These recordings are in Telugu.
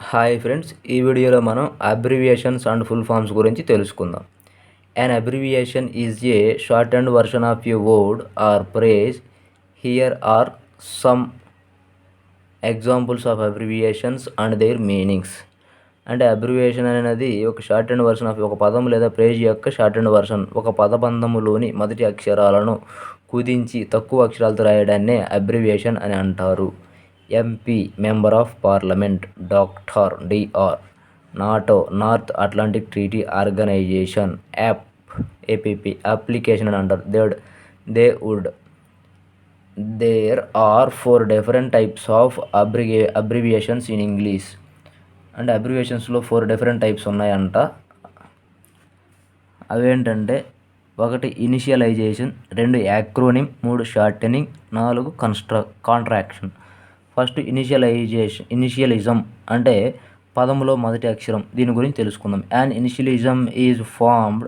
హాయ్ ఫ్రెండ్స్, ఈ వీడియోలో మనం అబ్రివియేషన్స్ అండ్ ఫుల్ ఫామ్స్ గురించి తెలుసుకుందాం. An abbreviation is a shortened version of a word or phrase. Here are some examples of abbreviations and their meanings. అంటే అబ్రివియేషన్ అనేది ఒక షార్టెండ్ వర్షన్ ఆఫ్ ఒక పదం లేదా ఫ్రేజ్ యొక్క షార్టెండ్ వర్షన్. ఒక పదబంధములోని మొదటి అక్షరాలను కుదించి తక్కువ అక్షరాలతో రాయడాన్నే అబ్రివియేషన్ అని అంటారు. MP member of parliament, doctor DR, NATO North Atlantic Treaty Organization, APP application అని అంటారు. They would. There are 4 different types of abbreviations in English. అంటే అబ్రివియేషన్స్లో 4 డిఫరెంట్ టైప్స్ ఉన్నాయంట. అవేంటంటే 1 initialization, 2 acronym, 3 shortening, 4 contraction. First initialism అంటే పదములో మొదటి అక్షరం. దీని గురించి తెలుసుకుందాం. An initialism is formed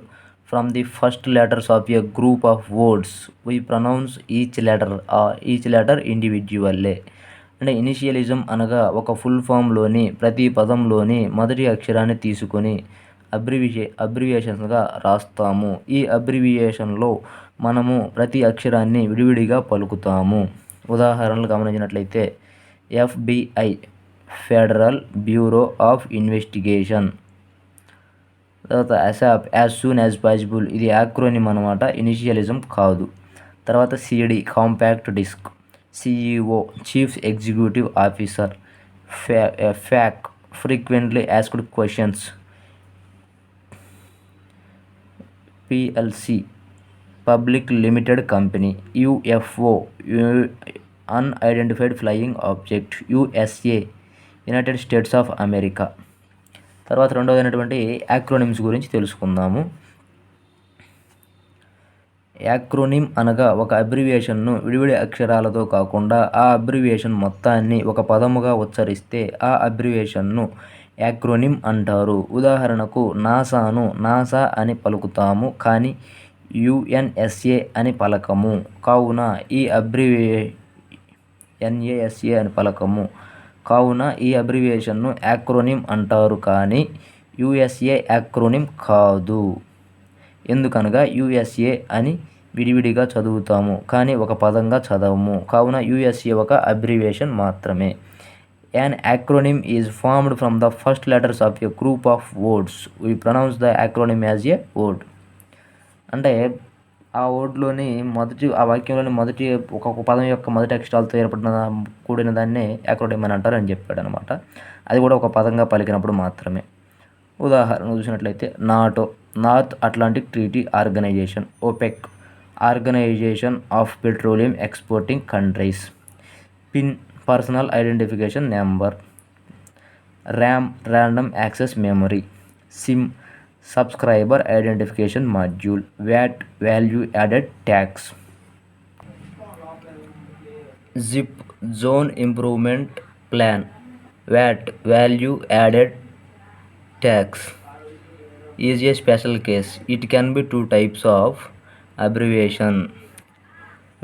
from the first letters of a group of words. We pronounce each letter ఇండివిజువల్లే. అంటే ఇనిషియలిజం అనగా ఒక ఫుల్ ఫామ్లోని ప్రతి పదంలోని మొదటి అక్షరాన్ని తీసుకొని అబ్రివియేషన్స్గా రాస్తాము. ఈ అబ్రివియేషన్లో మనము ప్రతి అక్షరాన్ని విడివిడిగా పలుకుతాము. ఉదాహరణలు గమనించినట్లయితే FBI Federal Bureau of Investigation. తర్వాత ASAP as soon as possible. ఇది యాక్రోనిమ్ అనమాట, ఇనిషియలిజం కాదు. తర్వాత CD compact disc. CEO chief executive officer. FAQ frequently asked questions. PLC public limited company. UFO unidentified flying object. USA United States of America. తర్వాత రెండవదైనటువంటి యాక్రోనిమ్స్ గురించి తెలుసుకుందాము. యాక్రోనిమ్ అనగా ఒక అబ్రివియేషన్ను విడివిడి అక్షరాలతో కాకుండా ఆ అబ్రివియేషన్ మొత్తాన్ని ఒక పదముగా ఉచ్చరిస్తే ఆ అబ్రివియేషన్ను యాక్రోనిమ్ అంటారు. ఉదాహరణకు నాసాను నాసా అని పలుకుతాము, కానీ USA అని పలకము. కావున ఈ NASA అని పలకము. కావున ఈ అబ్రివియేషన్ను యాక్రోనిమ్ అంటారు, కానీ USA యాక్రోనిమ్ కాదు. ఎందుకనగా USA అని విడివిడిగా చదువుతాము, కానీ ఒక పదంగా చదవము. కావున USA ఒక అబ్రివియేషన్ మాత్రమే. An acronym is formed from the first letters of a group of words. We pronounce the acronym as a word. అంటే ఆ వర్డ్లోని ఆ వాక్యంలోని మొదటి ఒక పదం యొక్క మొదటి అక్షరాలతో ఏర్పడిన కూడిన దాన్నే యాక్రోనిమ్ అని అంటారు అని చెప్పాడు అనమాట. అది కూడా ఒక పదంగా పలికినప్పుడు మాత్రమే. ఉదాహరణ చూసినట్లయితే NATO North Atlantic Treaty Organization. OPEC Organization of Petroleum Exporting Countries. PIN personal identification number. RAM random access memory. SIM subscriber identification module. VAT value added tax. ZIP zone improvement plan. VAT value added tax is a special case. It can be 2 types of abbreviation.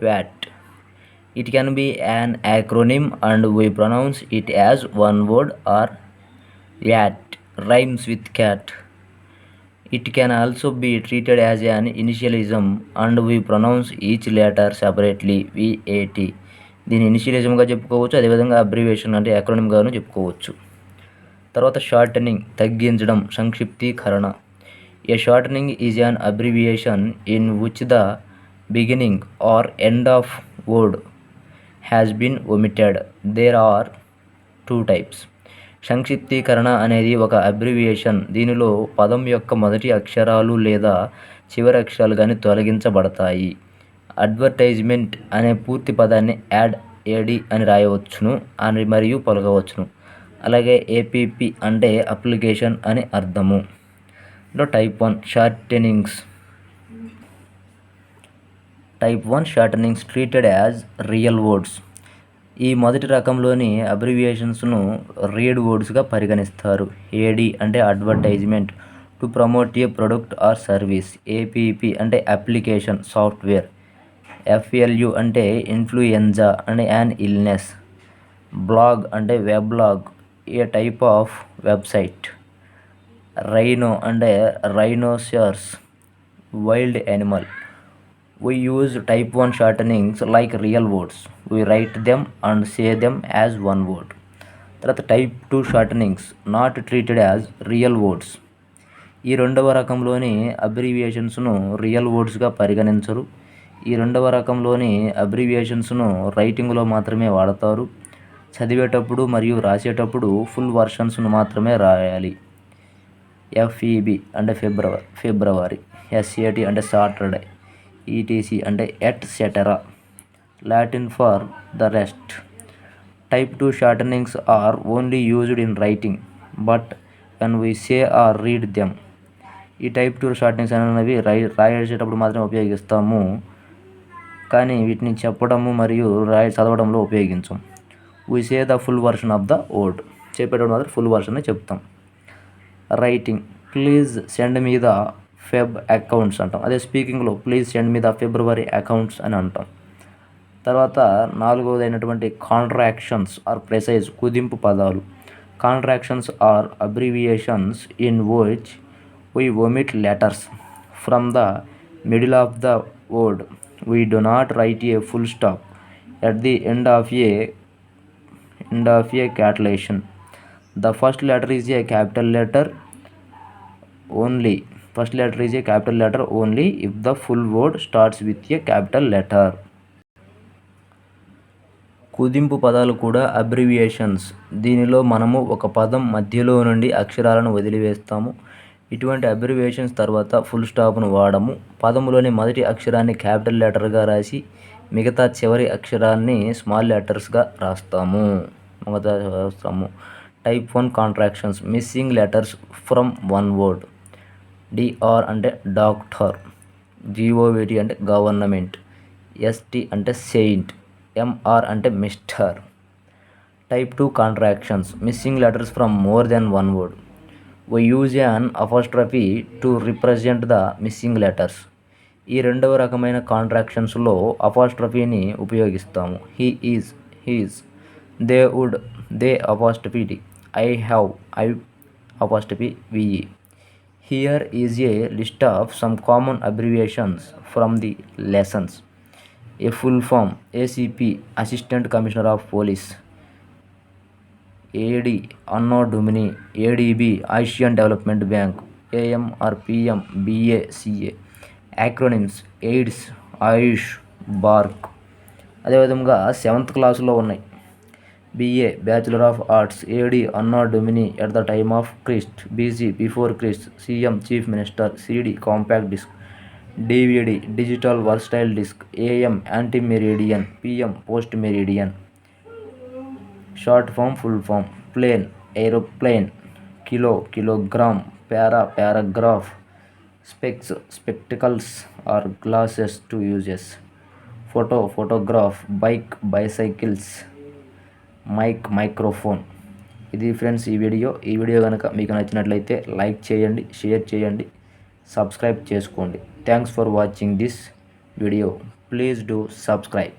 VAT. It can be an acronym and we pronounce it as one word, or VAT rhymes with cat. It can also be treated as an initialism and we pronounce each letter separately, VAT. దీని ఇనిషియలిజంగా చెప్పుకోవచ్చు, అదేవిధంగా అబ్రివియేషన్ అంటే యాక్రోనిమ్గాను చెప్పుకోవచ్చు. తర్వాత షార్టనింగ్ తగ్గించడం, సంక్షిప్తీకరణ. A shortening is an abbreviation in which the beginning or end of word has been omitted. There are 2 types. సంక్షిప్తీకరణ అనేది ఒక అబ్రివియేషన్. దీనిలో పదం యొక్క మొదటి అక్షరాలు లేదా చివరి అక్షరాలు కానీ తొలగించబడతాయి. అడ్వర్టైజ్మెంట్ అనే పూర్తి పదాన్ని AD అని రాయవచ్చును అని మరియు పలకవచ్చును. అలాగే APP అంటే అప్లికేషన్ అని అర్థము. Type 1 shortenings. Type 1 shortenings treated as real words. ఈ మొదటి రకంలోని అబ్రివియేషన్స్ను రియల్ వర్డ్స్గా పరిగణిస్తారు. AD అంటే advertisement, to promote a product or service. APP అంటే అప్లికేషన్ సాఫ్ట్వేర్. FLU అంటే ఇన్ఫ్లుయెంజా అంటే యాన్ ఇల్నెస్. బ్లాగ్ అంటే weblog, a type of website. Rhino and a rhinoceros, wild animal. We use type 1 shortenings like real words. We write them and say them as one word. తర్వాత type 2 shortenings not treated as real words. ఈ రెండవ రకంలోని అబ్రివియేషన్స్ను రియల్ వర్డ్స్గా పరిగణించరు. ఈ రెండవ రకంలోని అబ్రివియేషన్స్ను రైటింగ్లో మాత్రమే వాడతారు. చదివేటప్పుడు మరియు రాసేటప్పుడు ఫుల్ వర్షన్స్ను మాత్రమే రాయాలి. FEB అంటే ఫిబ్రవరి, SAT అంటే సాటర్డే, ETC అంటే et cetera, Latin for the rest. Type 2 shortenings are only used in writing, but when we say or read them. ఈ టైప్ 2 షార్టనింగ్స్ అనేవి రాసేటప్పుడు మాత్రమే ఉపయోగిస్తాము, కానీ వీటిని చెప్పడము మరియు చదవడంలో ఉపయోగించం. we say the full version of the word. చెప్పేటప్పుడు మాత్రం ఫుల్ వర్షన్ చెప్తాం. Writing, please send me the Feb accounts అంటాం. అదే స్పీకింగ్లో please send me the February accounts అని అంటాం. తర్వాత 4వది అయినటువంటి కాంట్రాక్షన్స్ ఆర్ ప్రెసైజ్, కుదింపు పదాలు. Contractions are abbreviations in which we omit letters from the middle of the word. We do not write a full stop at the end of a catellation. The first letter is a capital letter only. First letter is a capital letter only if the full word starts with a capital letter. కుదింపు పదాలు కూడా అబ్రివియేషన్స్. దీనిలో మనము ఒక పదం మధ్యలో నుండి అక్షరాలను వదిలివేస్తాము. ఇటువంటి అబ్రివియేషన్స్ తర్వాత ఫుల్ స్టాప్ను వాడము. పదములోని మొదటి అక్షరాన్ని క్యాపిటల్ లెటర్గా రాసి మిగతా చివరి అక్షరాన్ని స్మాల్ లెటర్స్గా రాస్తాము. Type 1 contractions, missing letters from one word. DR అంటే డాక్టర్, GOVT అంటే గవర్నమెంట్, ST అంటే సెయింట్, MR అంటే mister. Type 2 contractions, missing letters from more than one word. We use an apostrophe to represent the missing letters. ఈ రెండవ రకమైన కాంట్రాక్షన్స్లో అపాస్ట్రఫీని ఉపయోగిస్తాము. He is, his, they would, they apostrophe D, I have, I apostrophe VE. Here is a list of some common abbreviations from the lessons. A full form, ACP, Assistant Commissioner of Police. AD, Anno Domini, ADB, Asian Development Bank. AM or PM, BA, CA. Acronyms, AIDS, Ayush, BARC. అదేవిధంగా 7th క్లాసులో ఉన్నాయి. BA, Bachelor of Arts. AD, Anno Domini, at the time of Christ. BC, before Christ. CM, Chief Minister. CD, compact disc. DVD, digital versatile disc. AM, anti-meridian. PM, post-meridian. Short form, full form. Plane, aeroplane. Kilo, kilogram. Paragraph. Specs, spectacles are glasses to uses. Photo, photograph. Bike, bicycles. Mic, microphone. ఇది ఫ్రెండ్స్ ఈ వీడియో కనుక మీకు నచ్చినట్లయితే లైక్ చేయండి, షేర్ చేయండి, సబ్స్క్రైబ్ చేసుకోండి. Thanks for watching this video. Please do subscribe.